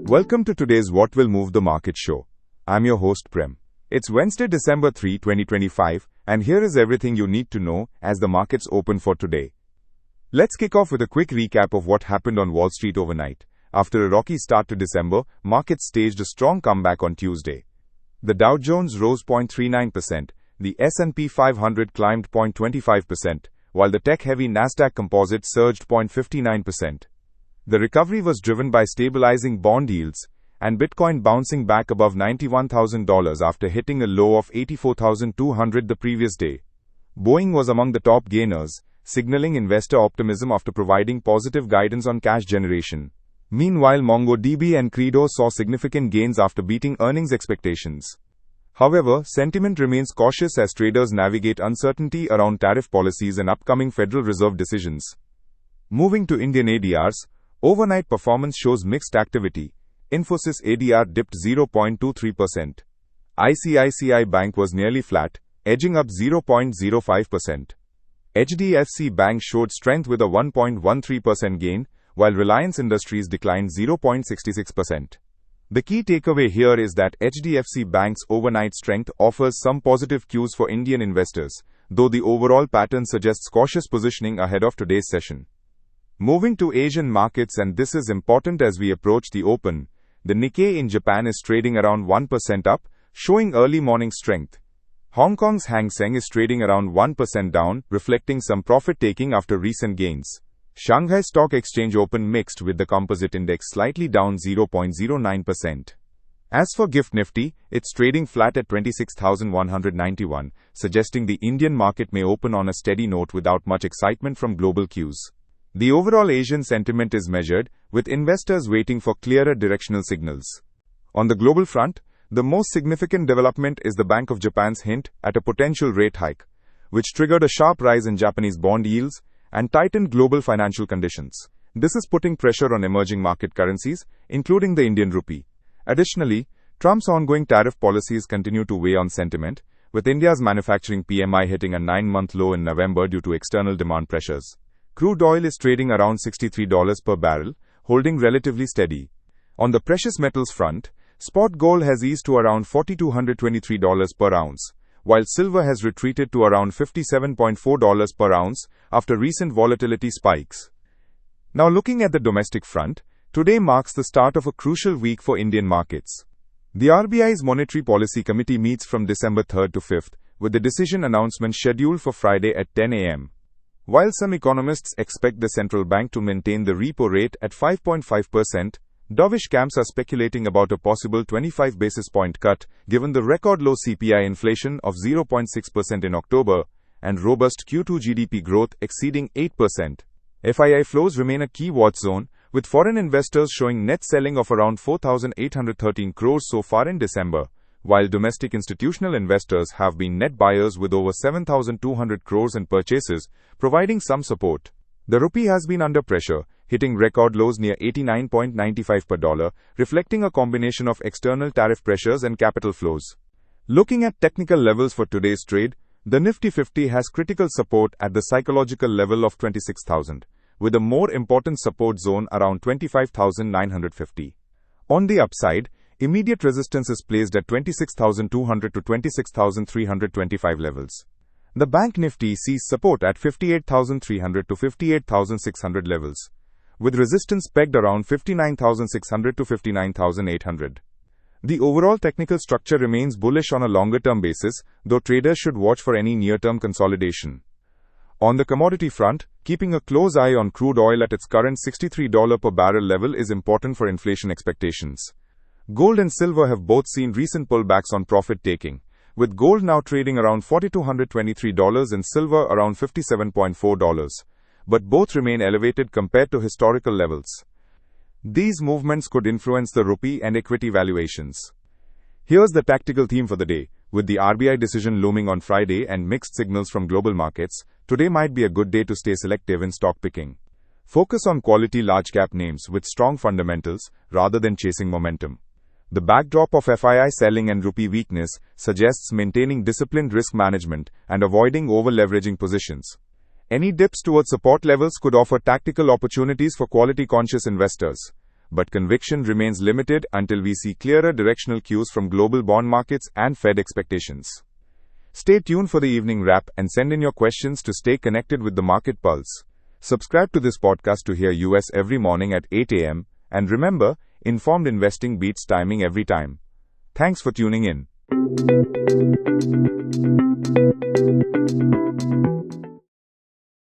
Welcome to today's What Will Move the Market show. I'm your host Prem. It's Wednesday, December 3, 2025, and here is everything you need to know as the markets open for today. Let's kick off with a quick recap of what happened on Wall Street overnight. After a rocky start to December, markets staged a strong comeback on Tuesday. The Dow Jones rose 0.39%, the S&P 500 climbed 0.25%, while the tech-heavy Nasdaq Composite surged 0.59%. The recovery was driven by stabilizing bond yields and Bitcoin bouncing back above $91,000 after hitting a low of $84,200 the previous day. Boeing was among the top gainers, signaling investor optimism after providing positive guidance on cash generation. Meanwhile, MongoDB and Credo saw significant gains after beating earnings expectations. However, sentiment remains cautious as traders navigate uncertainty around tariff policies and upcoming Federal Reserve decisions. Moving to Indian ADRs, overnight performance shows mixed activity. Infosys ADR dipped 0.23%. ICICI Bank was nearly flat, edging up 0.05%. HDFC Bank showed strength with a 1.13% gain, while Reliance Industries declined 0.66%. The key takeaway here is that HDFC Bank's overnight strength offers some positive cues for Indian investors, though the overall pattern suggests cautious positioning ahead of today's session. Moving to Asian markets, and this is important as we approach the open, the Nikkei in Japan is trading around 1% up, showing early morning strength. Hong Kong's Seng is trading around 1% down, reflecting some profit-taking after recent gains. Shanghai Stock Exchange opened mixed with the composite index slightly down 0.09%. As for GIFT Nifty, it's trading flat at 26,191, suggesting the Indian market may open on a steady note without much excitement from global cues. The overall Asian sentiment is measured, with investors waiting for clearer directional signals. On the global front, the most significant development is the Bank of Japan's hint at a potential rate hike, which triggered a sharp rise in Japanese bond yields and tightened global financial conditions. This is putting pressure on emerging market currencies, including the Indian rupee. Additionally, Trump's ongoing tariff policies continue to weigh on sentiment, with India's manufacturing PMI hitting a 9-month low in November due to external demand pressures. Crude oil is trading around $63 per barrel, holding relatively steady. On the precious metals front, spot gold has eased to around $4,223 per ounce, while silver has retreated to around $57.4 per ounce after recent volatility spikes. Now looking at the domestic front, today marks the start of a crucial week for Indian markets. The RBI's Monetary Policy Committee meets from December 3rd to 5th, with the decision announcement scheduled for Friday at 10 a.m. While some economists expect the central bank to maintain the repo rate at 5.5%, dovish camps are speculating about a possible 25 basis point cut, given the record low CPI inflation of 0.6% in October and robust Q2 GDP growth exceeding 8%. FII flows remain a key watch zone, with foreign investors showing net selling of around 4,813 crores so far in December, while domestic institutional investors have been net buyers with over 7,200 crores in purchases, providing some support. The rupee has been under pressure, hitting record lows near 89.95 per dollar, reflecting a combination of external tariff pressures and capital flows. Looking at technical levels for today's trade, the Nifty 50 has critical support at the psychological level of 26,000, with a more important support zone around 25,950. On the upside, immediate resistance is placed at 26,200 to 26,325 levels. The Bank Nifty sees support at 58,300 to 58,600 levels, with resistance pegged around 59,600 to 59,800. The overall technical structure remains bullish on a longer-term basis, though traders should watch for any near-term consolidation. On the commodity front, keeping a close eye on crude oil at its current $63 per barrel level is important for inflation expectations. Gold and silver have both seen recent pullbacks on profit-taking, with gold now trading around $4,223 and silver around $57.4, but both remain elevated compared to historical levels. These movements could influence the rupee and equity valuations. Here's the tactical theme for the day. With the RBI decision looming on Friday and mixed signals from global markets, today might be a good day to stay selective in stock picking. Focus on quality large-cap names with strong fundamentals rather than chasing momentum. The backdrop of FII selling and rupee weakness suggests maintaining disciplined risk management and avoiding over-leveraging positions. Any dips towards support levels could offer tactical opportunities for quality-conscious investors. But conviction remains limited until we see clearer directional cues from global bond markets and Fed expectations. Stay tuned for the evening wrap and send in your questions to stay connected with the market pulse. Subscribe to this podcast to hear US every morning at 8 a.m. And remember, informed investing beats timing every time. Thanks for tuning in.